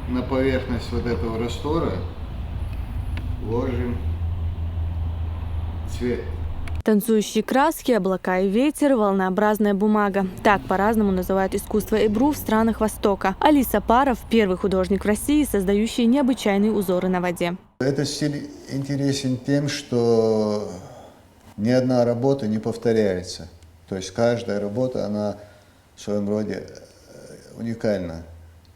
на поверхность вот этого раствора ложим цвет. Танцующие краски, облака и ветер, волнообразная бумага. Так по-разному называют искусство Эбру в странах Востока. Али Сапаров – первый художник в России, создающий необычайные узоры на воде. Этот стиль интересен тем, что ни одна работа не повторяется. То есть каждая работа, она в своем роде уникальна.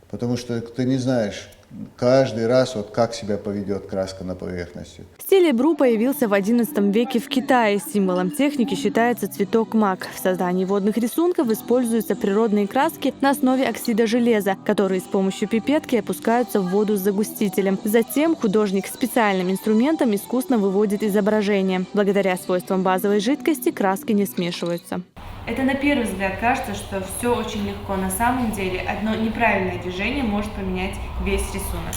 Потому что ты не знаешь каждый раз, вот как себя поведет краска на поверхности. Стиль Эбру появился в XI веке в Китае. Символом техники считается цветок мак. В создании водных рисунков используются природные краски на основе оксида железа, которые с помощью пипетки опускаются в воду с загустителем. Затем художник специальным инструментом искусно выводит изображение. Благодаря свойствам базовой жидкости краски не смешиваются. Это на первый взгляд кажется, что все очень легко. На самом деле одно неправильное движение может поменять весь рисунок.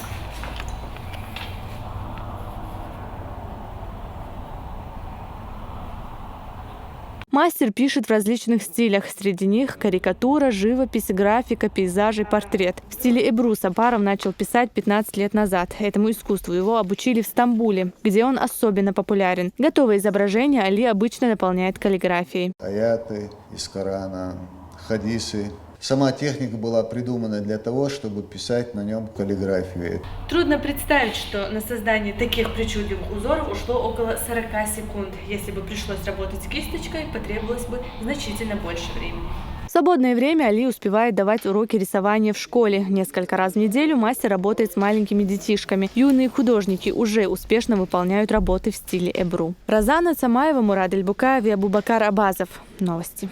Мастер пишет в различных стилях. Среди них карикатура, живопись, графика, пейзажи, портрет. В стиле Эбру Сапаров начал писать 15 лет назад. Этому искусству его обучили в Стамбуле, где он особенно популярен. Готовые изображения Али обычно наполняет каллиграфией. Аяты из Корана, хадисы. Сама техника была придумана для того, чтобы писать на нем каллиграфию. Трудно представить, что на создание таких причудливых узоров ушло около 40 секунд. Если бы пришлось работать с кисточкой, потребовалось бы значительно больше времени. В свободное время Али успевает давать уроки рисования в школе. Несколько раз в неделю мастер работает с маленькими детишками. Юные художники уже успешно выполняют работы в стиле Эбру. Розана Цамаева, Мурад Эльбукаев и Абубакар Абазов. Новости.